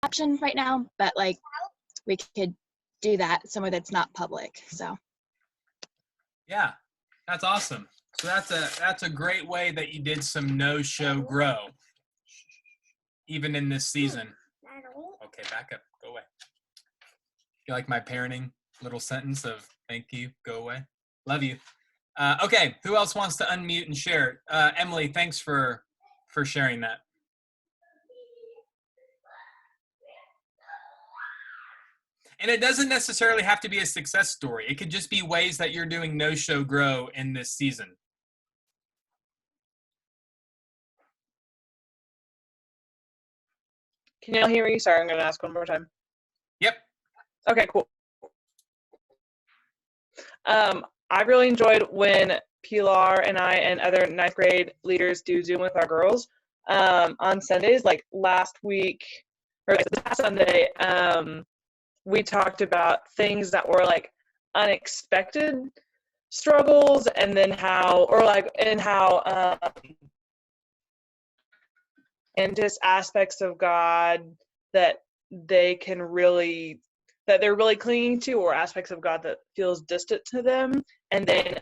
option right now, but like we could do that somewhere that's not public. So Yeah, that's awesome. So that's a great way that you did some no-show grow, even in this season. Okay, back up, go away. You like my parenting little sentence of thank you, go away? Love you. Okay, who else wants to unmute and share? Emily, thanks for sharing that. And it doesn't necessarily have to be a success story. It could just be ways that you're doing no-show grow in this season. Can y'all hear me? Sorry, I'm going to ask one more time. Yep. Okay, cool. I really enjoyed when Pilar and I and other 9th grade leaders do Zoom with our girls on Sundays. Like last week, or this past Sunday, we talked about things that were like unexpected struggles, and then how and just aspects of God that they're really clinging to, or aspects of God that feels distant to them. And then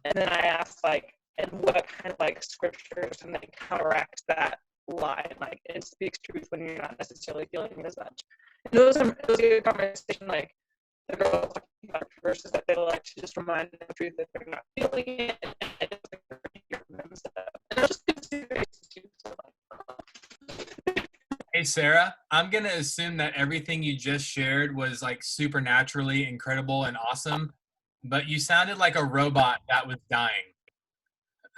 I asked like, and what kind of like scriptures and like counteract that lie, like it speaks truth when you're not necessarily feeling it as much. And it was a good conversation, like the girls talking about verses that they like to just remind them of the truth that they're not feeling it, and it just like hear them stuff. And it was just good to see. So, Hey, Sarah, I'm going to assume that everything you just shared was like supernaturally incredible and awesome, but you sounded like a robot that was dying.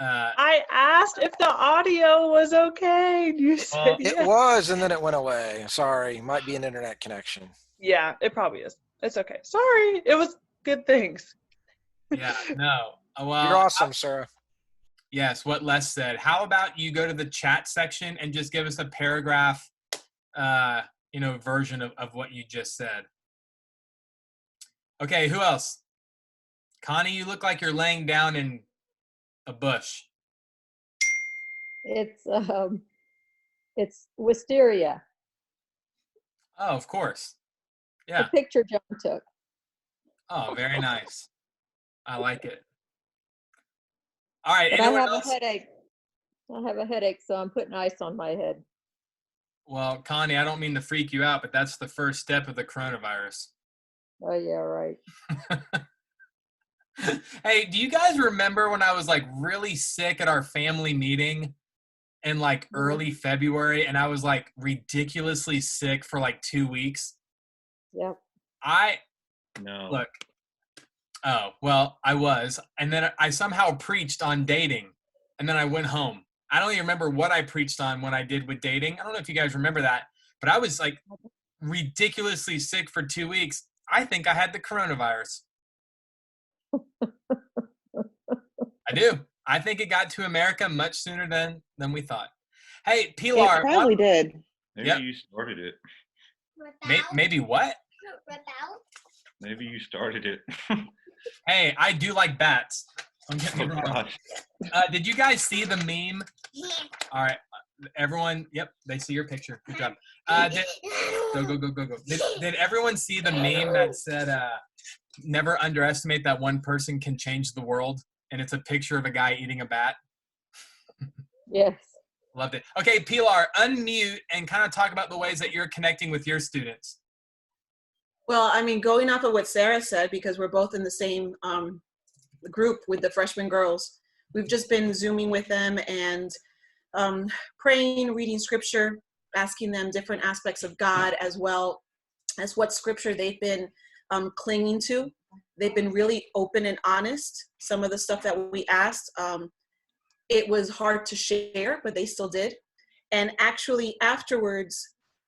I asked if the audio was okay. You said It yes. was, and then it went away. Sorry, might be an internet connection. Yeah, it probably is. It's okay. Sorry. It was good things. Yeah, no. Well, You're awesome, Sarah. Yes, what Les said. How about you go to the chat section and just give us a paragraph, version of what you just said. Okay, who else? Connie, you look like you're laying down in a bush. It's wisteria. Oh, of course. Yeah. The picture John took. Oh, very nice. I like it. All right. But Anyone I have else? a headache. I have a headache, so I'm putting ice on my head. Well, Connie, I don't mean to freak you out, but that's the first step of the coronavirus. Oh yeah, right. Hey, do you guys remember when I was like really sick at our family meeting in like early February, and I was like ridiculously sick for like 2 weeks? Yep. Look. Oh, well, I was. And then I somehow preached on dating, and then I went home. I don't even remember what I preached on when I did with dating. I don't know if you guys remember that, but I was like ridiculously sick for 2 weeks. I think I had the coronavirus. I do. I think it got to America much sooner than we thought. Hey, Pilar. It probably did. Maybe you started it. Maybe what? Maybe you started it. Hey, I do like bats. Don't get me wrong. Gosh. Did you guys see the meme? All right. Everyone, yep, they see your picture. Good job. Go. Did everyone see the meme that said, never underestimate that one person can change the world? And it's a picture of a guy eating a bat. Yes. Loved it. Okay, Pilar, unmute and kind of talk about the ways that you're connecting with your students. Well, I mean, going off of what Sarah said, because we're both in the same group with the freshman girls, we've just been Zooming with them and praying, reading scripture, asking them different aspects of God, as well as what scripture they've been clinging to. They've been really open and honest. Some of the stuff that we asked, it was hard to share, but they still did. And actually afterwards,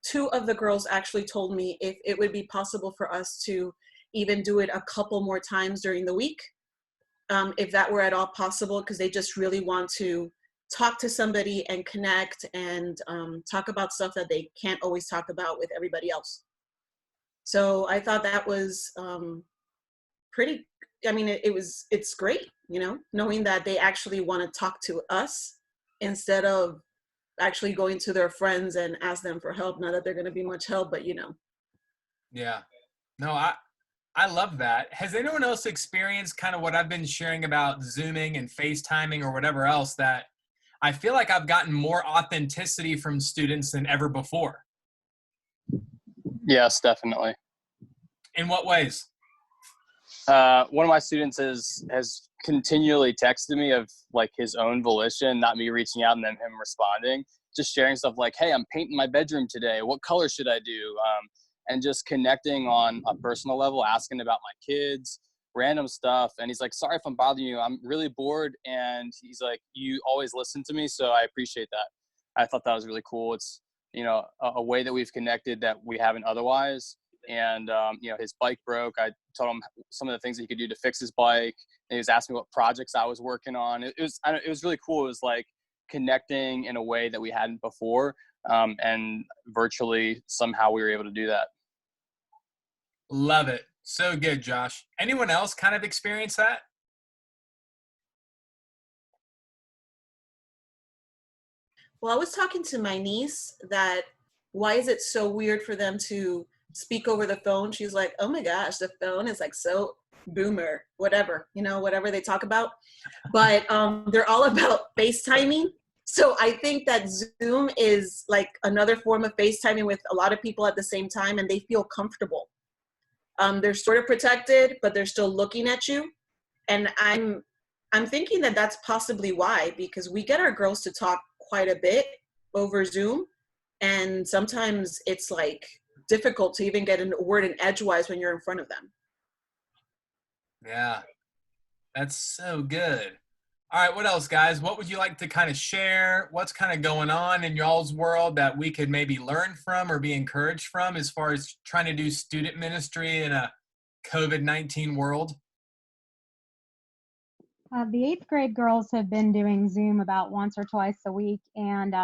2 of the girls actually told me if it would be possible for us to even do it a couple more times during the week, if that were at all possible, because they just really want to talk to somebody and connect and talk about stuff that they can't always talk about with everybody else. So I thought that was pretty, I mean, it's great, knowing that they actually want to talk to us instead of actually going to their friends and ask them for help. Not that they're going to be much help, but Yeah. No, I love that. Has anyone else experienced kind of what I've been sharing about Zooming and FaceTiming or whatever else, that I feel like I've gotten more authenticity from students than ever before? Yes, definitely. In what ways? One of my students has continually texted me of like his own volition, not me reaching out and then him responding, just sharing stuff like, hey, I'm painting my bedroom today. What color should I do? And just connecting on a personal level, asking about my kids, random stuff. And he's like, sorry if I'm bothering you. I'm really bored. And he's like, you always listen to me, so I appreciate that. I thought that was really cool. It's, a way that we've connected that we haven't otherwise. And, his bike broke. I told him some of the things he could do to fix his bike. And he was asking me what projects I was working on. It was really cool. It was like connecting in a way that we hadn't before. And virtually somehow we were able to do that. Love it. So good, Josh. Anyone else kind of experience that? Well, I was talking to my niece that why is it so weird for them to speak over the phone? She's like, oh my gosh, the phone is like so boomer, whatever, whatever they talk about. But they're all about FaceTiming. So I think that Zoom is like another form of FaceTiming with a lot of people at the same time, and they feel comfortable. They're sort of protected, but they're still looking at you. And I'm thinking that that's possibly why, because we get our girls to talk quite a bit over Zoom. And sometimes it's like difficult to even get a word in edgewise when you're in front of them. Yeah, that's so good. All right, what else, guys? What would you like to kind of share? What's kind of going on in y'all's world that we could maybe learn from or be encouraged from as far as trying to do student ministry in a COVID-19 world? The 8th grade girls have been doing Zoom about once or twice a week, and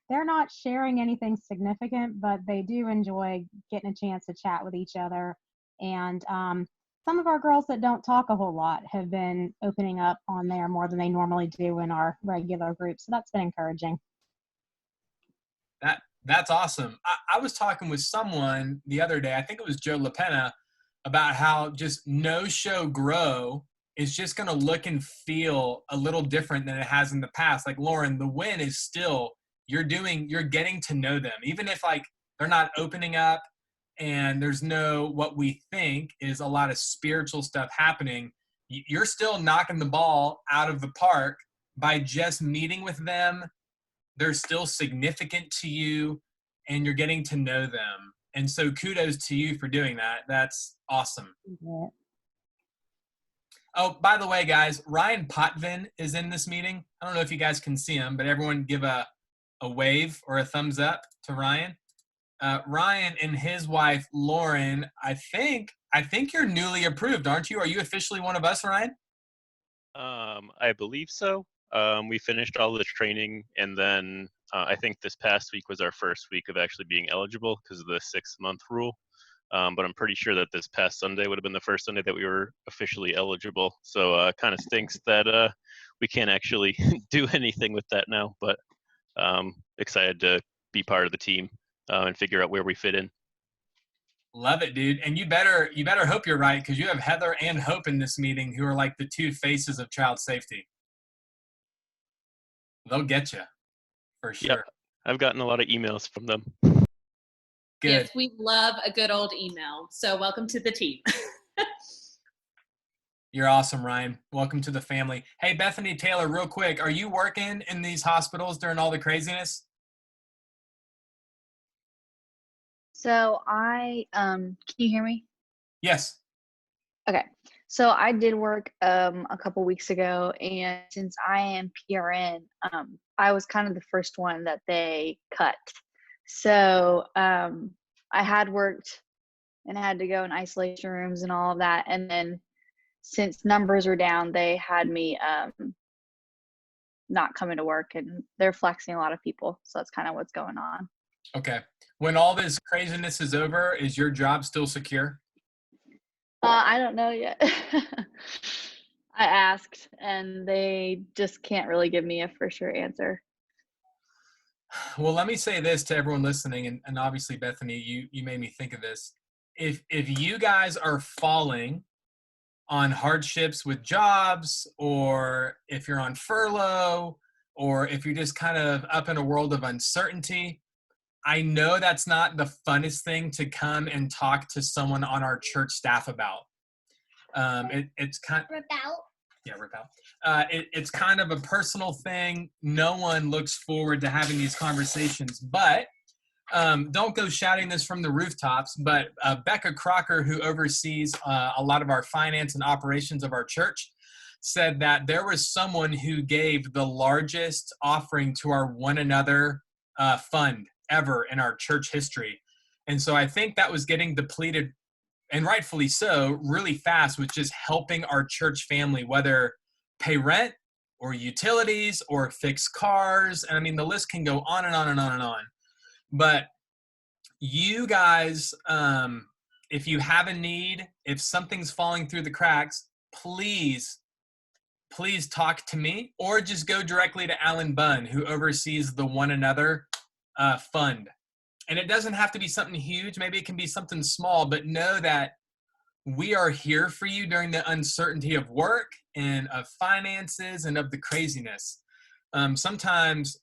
they're not sharing anything significant, but they do enjoy getting a chance to chat with each other. And some of our girls that don't talk a whole lot have been opening up on there more than they normally do in our regular group. So that's been encouraging. That's awesome. I was talking with someone the other day, I think it was Joe LaPena, about how just no-show grow is just going to look and feel a little different than it has in the past. Like, Lauren, the win is still, you're getting to know them. Even if like they're not opening up and there's no, what we think is a lot of spiritual stuff happening, you're still knocking the ball out of the park by just meeting with them. They're still significant to you and you're getting to know them. And so kudos to you for doing that. That's awesome. Yeah. Oh, by the way, guys, Ryan Potvin is in this meeting. I don't know if you guys can see him, but everyone give a wave or a thumbs up to Ryan. Ryan and his wife, Lauren, I think you're newly approved, aren't you? Are you officially one of us, Ryan? I believe so. We finished all the training, and then I think this past week was our first week of actually being eligible because of the 6-month rule. But I'm pretty sure that this past Sunday would have been the first Sunday that we were officially eligible. So kind of stinks that we can't actually do anything with that now, but excited to be part of the team and figure out where we fit in. Love it, dude. And you better hope you're right, because you have Heather and Hope in this meeting who are like the two faces of child safety. They'll get you for sure. Yep. I've gotten a lot of emails from them. Good. Yes, we love a good old email. So welcome to the team. You're awesome, Ryan. Welcome to the family. Hey, Bethany Taylor, real quick, are you working in these hospitals during all the craziness? So can you hear me? Yes. Okay. So I did work a couple weeks ago, and since I am PRN, I was kind of the first one that they cut. So I had worked and had to go in isolation rooms and all of that. And then since numbers were down, they had me not coming to work, and they're flexing a lot of people. So that's kind of what's going on. Okay. When all this craziness is over, is your job still secure? I don't know yet. I asked, and they just can't really give me a for sure answer. Well, let me say this to everyone listening, and obviously, Bethany, you made me think of this. If you guys are falling on hardships with jobs, or if you're on furlough, or if you're just kind of up in a world of uncertainty, I know that's not the funnest thing to come and talk to someone on our church staff about. It's kind of, yeah, rip out. It's kind of a personal thing. No one looks forward to having these conversations, but don't go shouting this from the rooftops. But Becca Crocker, who oversees a lot of our finance and operations of our church, said that there was someone who gave the largest offering to our One Another fund ever in our church history. And so I think that was getting depleted, and rightfully so, really fast, with just helping our church family, whether pay rent or utilities or fix cars. And I mean, the list can go on and on and on and on. But you guys, if you have a need, if something's falling through the cracks, please talk to me, or just go directly to Alan Bunn, who oversees the One Another fund. And it doesn't have to be something huge. Maybe it can be something small, but know that we are here for you during the uncertainty of work and of finances and of the craziness. Sometimes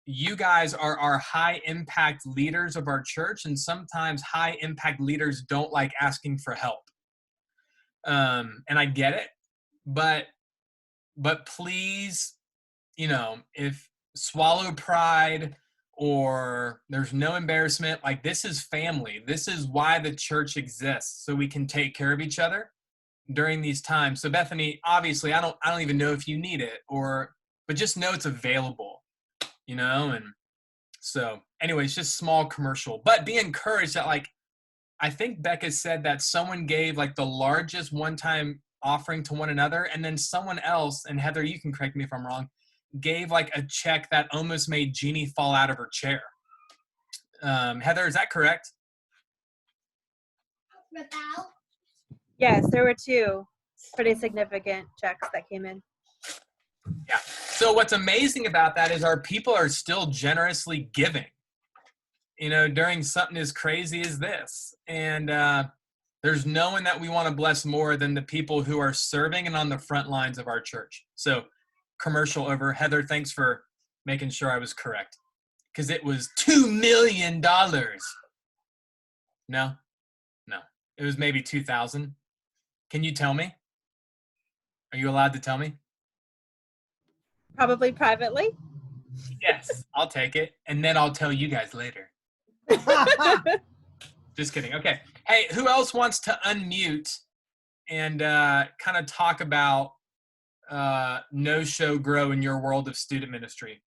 you guys are our high impact leaders of our church, and sometimes high impact leaders don't like asking for help. And I get it, but please, if swallow pride, or there's no embarrassment. Like, this is family. This is why the church exists, so we can take care of each other during these times. So Bethany, obviously, I don't even know if you need it, but just know it's available, and so anyways, just small commercial, but be encouraged that, like, I think Becca said that someone gave like the largest one-time offering to One Another, and then someone else, and Heather, you can correct me if I'm wrong, gave like a check that almost made Jeannie fall out of her chair. Heather, is that correct? Yes, there were two pretty significant checks that came in. Yeah. So what's amazing about that is our people are still generously giving, during something as crazy as this. And there's no one that we want to bless more than the people who are serving and on the front lines of our church. So commercial over. Heather, thanks for making sure I was correct, because it was $2 million. No, it was maybe 2,000. Can you tell me? Are you allowed to tell me? Probably privately. Yes, I'll take it, and then I'll tell you guys later. Just kidding. Okay. Hey, who else wants to unmute and kind of talk about no show grow in your world of student ministry?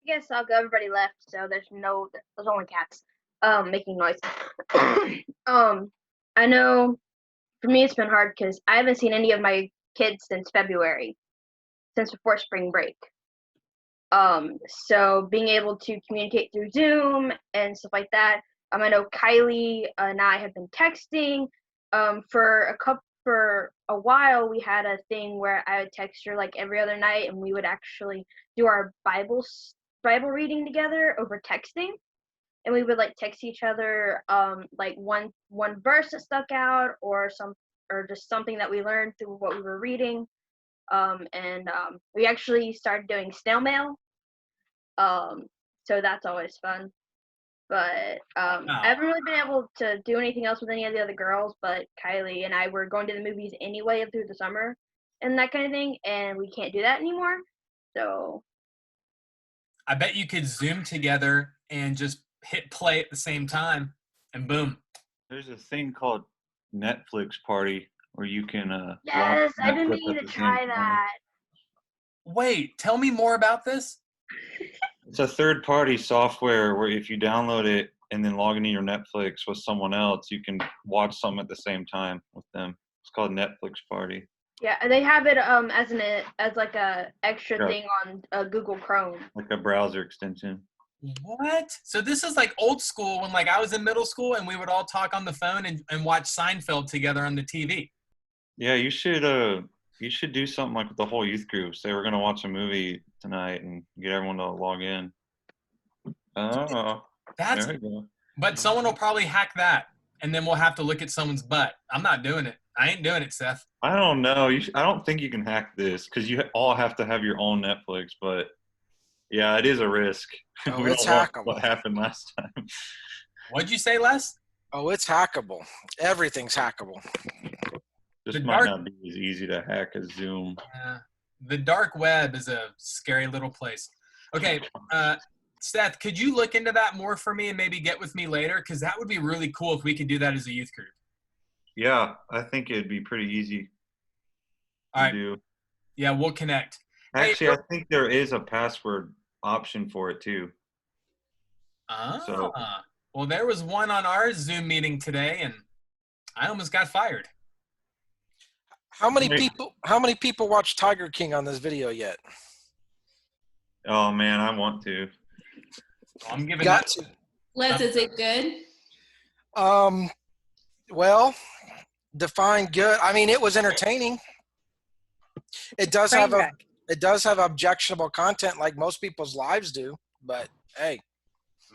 I guess I'll go. Everybody left, so there's only cats making noise. I know for me it's been hard because I haven't seen any of my kids since February, since before spring break. So being able to communicate through Zoom and stuff like that. I know Kylie and I have been texting. For a while, we had a thing where I would text her like every other night, and we would actually do our Bible reading together over texting. And we would like text each other like one verse that stuck out, or just something that we learned through what we were reading. We actually started doing snail mail. So that's always fun. But I haven't really been able to do anything else with any of the other girls, but Kylie and I were going to the movies anyway through the summer and that kind of thing, and we can't do that anymore. So I bet you could Zoom together and just hit play at the same time, and boom. There's a thing called Netflix Party where you can yes, watch I've been Netflix meaning at to the try same time. that. Wait, tell me more about this. It's a third-party software where if you download it and then log into your Netflix with someone else, you can watch something at the same time with them. It's called Netflix Party. Yeah, they have it as like a extra Yeah. thing on Google Chrome. Like a browser extension. What? So this is like old school when like I was in middle school and we would all talk on the phone and watch Seinfeld together on the TV. Yeah, you should do something like with the whole youth group. Say we're gonna watch a movie tonight and get everyone to log in. Oh, That's, there we go. but someone will probably hack that, and then we'll have to look at someone's butt. I'm not doing it. I ain't doing it, Seth. I don't know. I don't think you can hack this because you all have to have your own Netflix. But yeah, it is a risk. Oh, We it's don't know hackable. what happened last time. What'd you say, Les? Oh, it's hackable. Everything's hackable. This The might dark- not be as easy to hack as Zoom. The dark web is a scary little place. Okay, Seth, could you look into that more for me and maybe get with me later? Because that would be really cool if we could do that as a youth group. Yeah, I think it'd be pretty easy All right. to do. Yeah, we'll connect. Actually, I think there is a password option for it too. So- Well, there was one on our Zoom meeting today, and I almost got fired. How many people watch Tiger King on this video yet? Oh man, I want to. I'm giving Got that. to. Les, is it good? Well, define good. I mean, it was entertaining. It does have objectionable content like most people's lives do, but hey.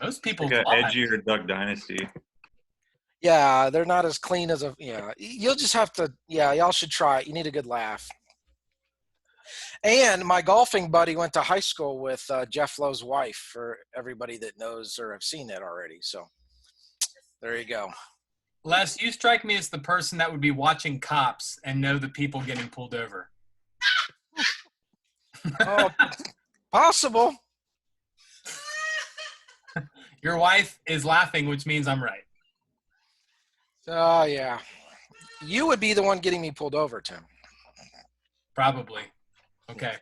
Most people like an edgier Duck Dynasty. Yeah, they're not as clean as you'll just have to, y'all should try it. You need a good laugh. And my golfing buddy went to high school with Jeff Lowe's wife, for everybody that knows or have seen it already. So there you go. Les, you strike me as the person that would be watching Cops and know the people getting pulled over. Oh, possible. Your wife is laughing, which means I'm right. Oh, yeah. You would be the one getting me pulled over, Tim. Probably. Okay.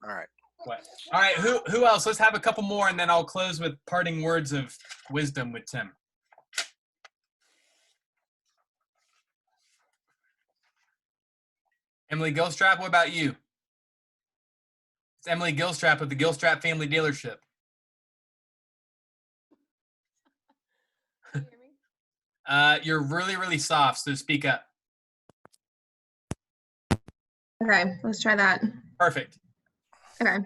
All right. What? All right. Who else? Let's have a couple more, and then I'll close with parting words of wisdom with Tim. Emily Gilstrap, what about you? It's Emily Gilstrap of the Gilstrap Family Dealership. You're really, really soft, so speak up. Okay, let's try that. Perfect. Okay.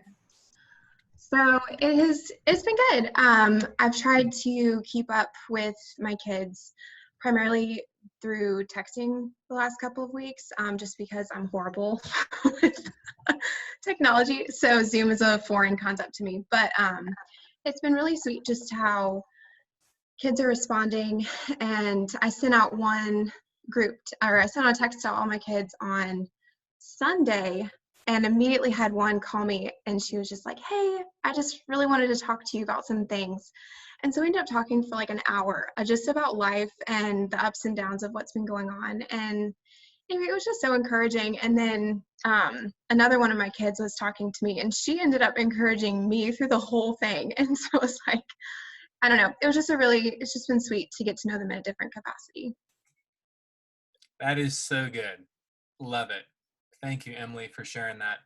So it's been good. I've tried to keep up with my kids primarily through texting the last couple of weeks, just because I'm horrible with technology. So Zoom is a foreign concept to me, but it's been really sweet just how kids are responding. And I sent out I sent out a text to all my kids on Sunday and immediately had one call me, and she was just like, hey, I just really wanted to talk to you about some things. And so we ended up talking for like an hour just about life and the ups and downs of what's been going on. And anyway, it was just so encouraging. And then another one of my kids was talking to me, and she ended up encouraging me through the whole thing. And so it was like, I don't know. It was just it's just been sweet to get to know them in a different capacity. That is so good. Love it. Thank you, Emily, for sharing that.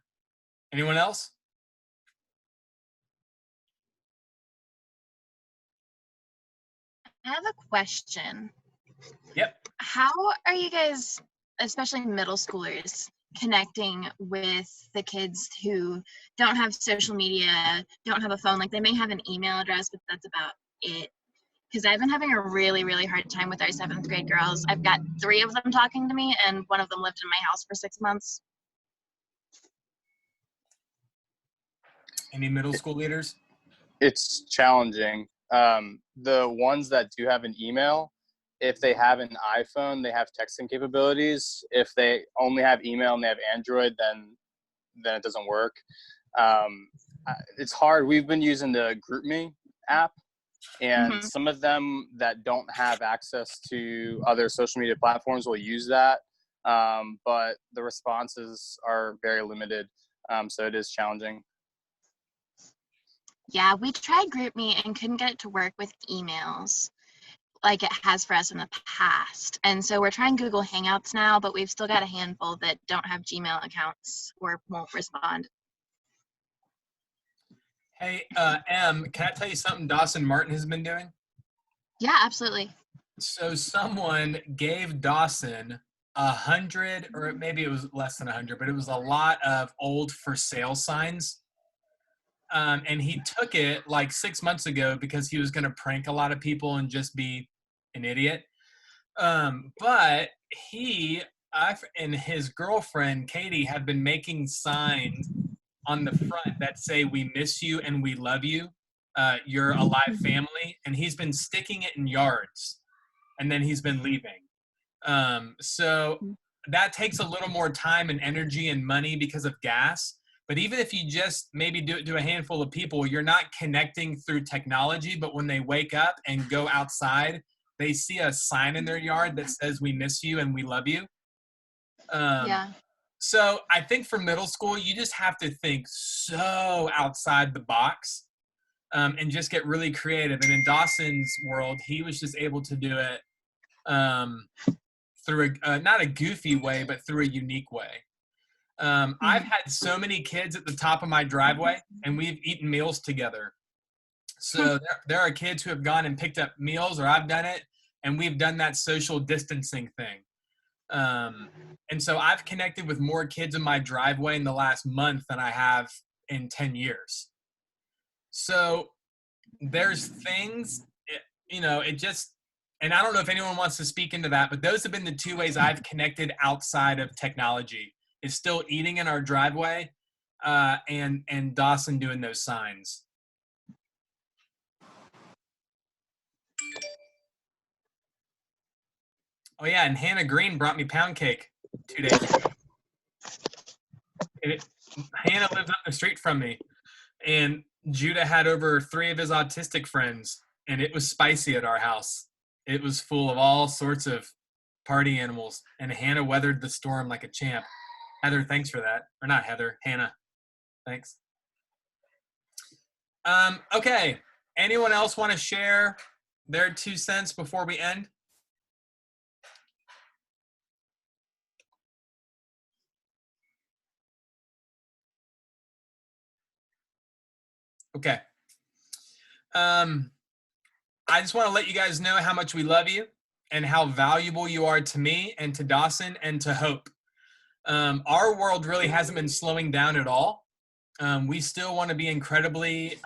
Anyone else? I have a question. Yep. How are you guys, especially middle schoolers, connecting with the kids who don't have social media, don't have a phone? Like, they may have an email address, but that's about it. Because I've been having a really, really hard time with our 7th grade girls. I've got 3 of them talking to me, and one of them lived in my house for 6 months. Any middle school leaders? It's challenging. The ones that do have an email, if they have an iPhone, they have texting capabilities. If they only have email and they have Android, then it doesn't work. It's hard. We've been using the GroupMe app, and some of them that don't have access to other social media platforms will use that, but the responses are very limited, so it is challenging. Yeah, we tried GroupMe and couldn't get it to work with emails like it has for us in the past. And so we're trying Google Hangouts now, but we've still got a handful that don't have Gmail accounts or won't respond. Hey, Em, can I tell you something Dawson Martin has been doing? Yeah, absolutely. So someone gave Dawson 100, or maybe it was less than 100, but it was a lot of old for sale signs. and he took it like 6 months ago because he was going to prank a lot of people and just be an idiot. But and his girlfriend, Katie, have been making signs on the front that say, "We miss you and we love you. You're a live family." And he's been sticking it in yards, and then he's been leaving. So that takes a little more time and energy and money because of gas. But even if you just maybe do it to a handful of people, you're not connecting through technology. But when they wake up and go outside, they see a sign in their yard that says, "We miss you and we love you." Yeah. So I think for middle school, you just have to think so outside the box, and just get really creative. And in Dawson's world, he was just able to do it through not a goofy way, but through a unique way. I've had so many kids at the top of my driveway, and we've eaten meals together. So there are kids who have gone and picked up meals, or I've done it, and we've done that social distancing thing. And so I've connected with more kids in my driveway in the last month than I have in 10 years. So there's things, it just, and I don't know if anyone wants to speak into that, but those have been the two ways I've connected outside of technology, is still eating in our driveway, and Dawson doing those signs. Oh yeah, and Hannah Green brought me pound cake 2 days ago. Hannah lives up the street from me, and Judah had over 3 of his autistic friends, and it was spicy at our house. It was full of all sorts of party animals, and Hannah weathered the storm like a champ. Heather, thanks for that. Or not Heather, Hannah. Thanks. Okay, anyone else want to share their 2 cents before we end? Okay. I just want to let you guys know how much we love you and how valuable you are to me and to Dawson and to Hope. Our world really hasn't been slowing down at all. We still want to be incredibly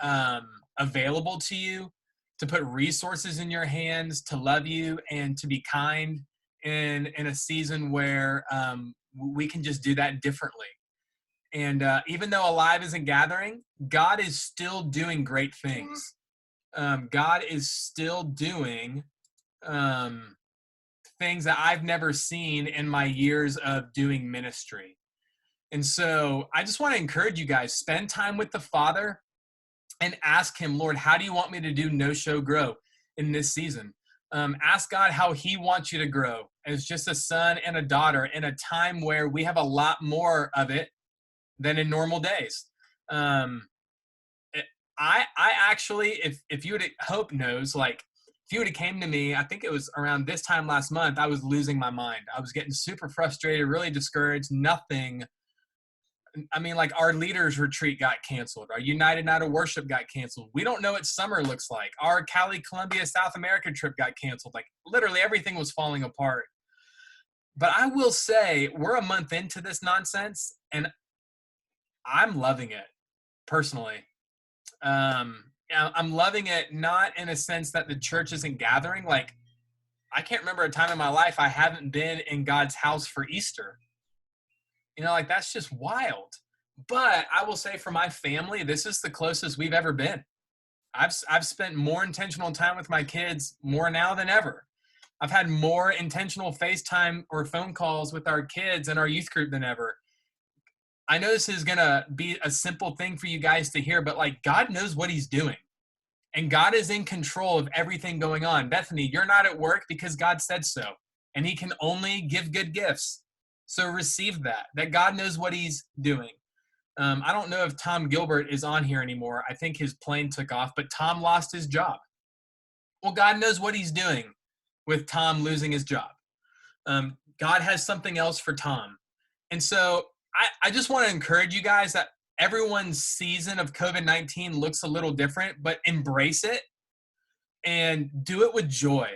available to you, to put resources in your hands, to love you, and to be kind in a season where we can just do that differently. And even though Alive isn't gathering, God is still doing great things. God is still doing things that I've never seen in my years of doing ministry. And so I just want to encourage you guys, spend time with the Father and ask him, Lord, how do you want me to do No Show Grow in this season? Ask God how he wants you to grow as just a son and a daughter in a time where we have a lot more of it than in normal days. I actually, if you would, Hope knows, like, if you would have came to me, I think it was around this time last month, I was losing my mind. I was getting super frustrated, really discouraged, nothing. I mean, like, our leaders retreat got canceled. Our United Night of Worship got canceled. We don't know what summer looks like. Our Cali, Columbia, South America trip got canceled. Like, literally everything was falling apart. But I will say, we're a month into this nonsense, and I'm loving it, personally. I'm loving it, not in a sense that the church isn't gathering. Like, I can't remember a time in my life I haven't been in God's house for Easter. Like, that's just wild. But I will say, for my family, this is the closest we've ever been. I've spent more intentional time with my kids more now than ever. I've had more intentional FaceTime or phone calls with our kids and our youth group than ever. I know this is going to be a simple thing for you guys to hear, but, like, God knows what he's doing. And God is in control of everything going on. Bethany, you're not at work because God said so. And he can only give good gifts. So receive that God knows what he's doing. I don't know if Tom Gilbert is on here anymore. I think his plane took off, but Tom lost his job. Well, God knows what he's doing with Tom losing his job. God has something else for Tom. And so I just want to encourage you guys that everyone's season of COVID-19 looks a little different, but embrace it and do it with joy.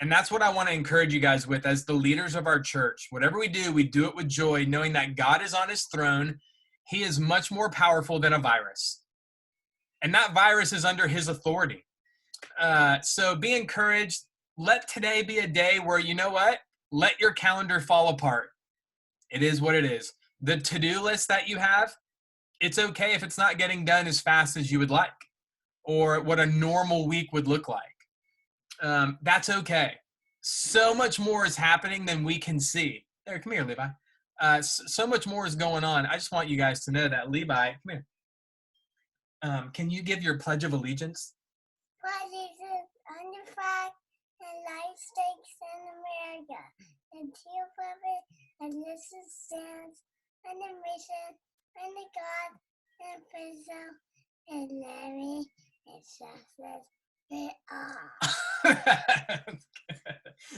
And that's what I want to encourage you guys with as the leaders of our church. Whatever we do it with joy, knowing that God is on his throne. He is much more powerful than a virus. And that virus is under his authority. So be encouraged. Let today be a day where, you know what? Let your calendar fall apart. It is what it is. The to-do list that you have, it's okay if it's not getting done as fast as you would like or what a normal week would look like. That's okay. So much more is happening than we can see. There, come here, Levi. So much more is going on. I just want you guys to know that. Levi, come here. Can you give your Pledge of Allegiance? Pledge allegiance under flag and United States and America, and to your purpose and this stands under mission under God and preserve and Larry and success they are.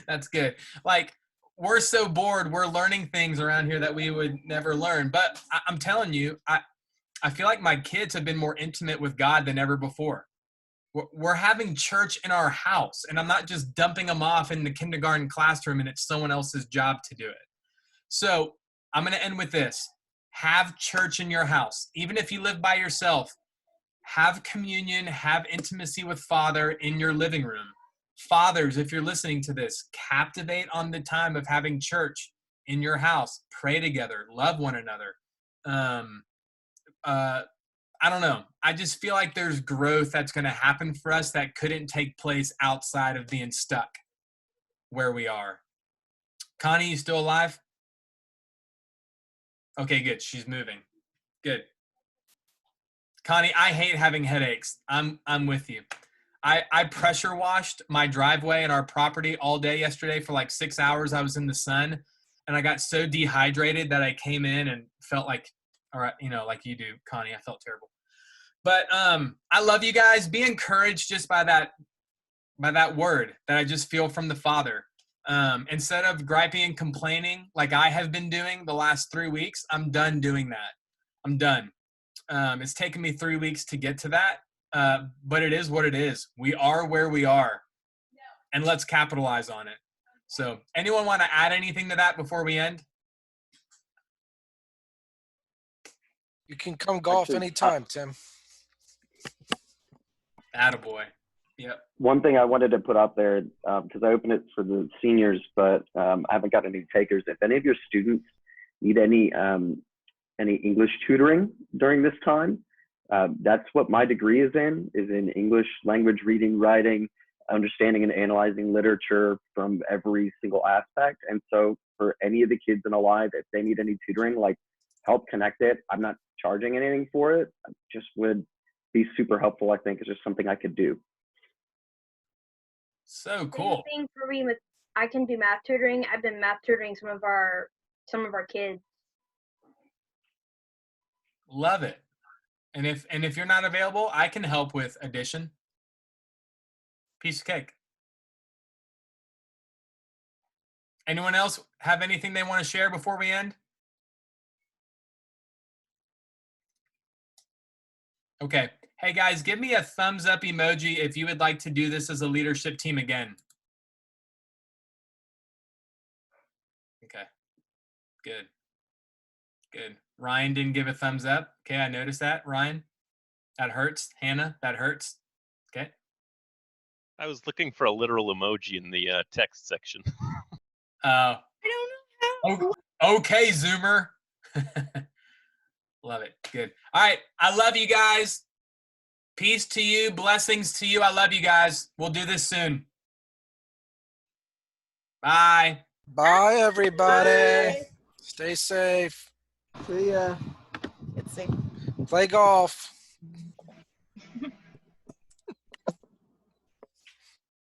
That's good. Like, we're so bored. We're learning things around here that we would never learn. But I'm telling you, I feel like my kids have been more intimate with God than ever before. We're having church in our house, and I'm not just dumping them off in the kindergarten classroom and it's someone else's job to do it. So I'm going to end with this. Have church in your house. Even if you live by yourself, have communion, have intimacy with Father in your living room. Fathers, if you're listening to this, captivate on the time of having church in your house. Pray together. Love one another. I don't know. I just feel like there's growth that's going to happen for us that couldn't take place outside of being stuck where we are. Connie, you still alive? Okay, good. She's moving. Good. Connie, I hate having headaches. I'm with you. I pressure washed my driveway and our property all day yesterday for like 6 hours. I was in the sun and I got so dehydrated that I came in and felt like, all right, like you do, Connie. I felt terrible. But I love you guys. Be encouraged just by that word that I just feel from the Father. Instead of griping and complaining like I have been doing the last 3 weeks, I'm done doing that. I'm done. It's taken me 3 weeks to get to that, but it is what it is. We are where we are, and let's capitalize on it. So anyone want to add anything to that before we end? You can come golf anytime, Tim. Attaboy. Yep. One thing I wanted to put out there, because I opened it for the seniors, but I haven't got any takers. If any of your students need any English tutoring during this time, that's what my degree is in English language reading, writing, understanding and analyzing literature from every single aspect. And so for any of the kids in Alive, if they need any tutoring, like help connect it. I'm not charging anything for it. I just would be super helpful. I think it's just something I could do. So cool. Same thing for me with I can do math tutoring. I've been math tutoring some of our kids. Love it. And if you're not available, I can help with addition. Piece of cake. Anyone else have anything they want to share before we end? Okay. Hey guys, give me a thumbs up emoji if you would like to do this as a leadership team again. Okay. Good. Good. Ryan didn't give a thumbs up. Okay, I noticed that. Ryan, that hurts. Hannah, that hurts. Okay. I was looking for a literal emoji in the text section. I don't know how. Okay, Zoomer. Love it. Good. All right. I love you guys. Peace to you. Blessings to you. I love you guys. We'll do this soon. Bye. Bye, everybody. Bye. Stay safe. See ya. It's safe. Play golf.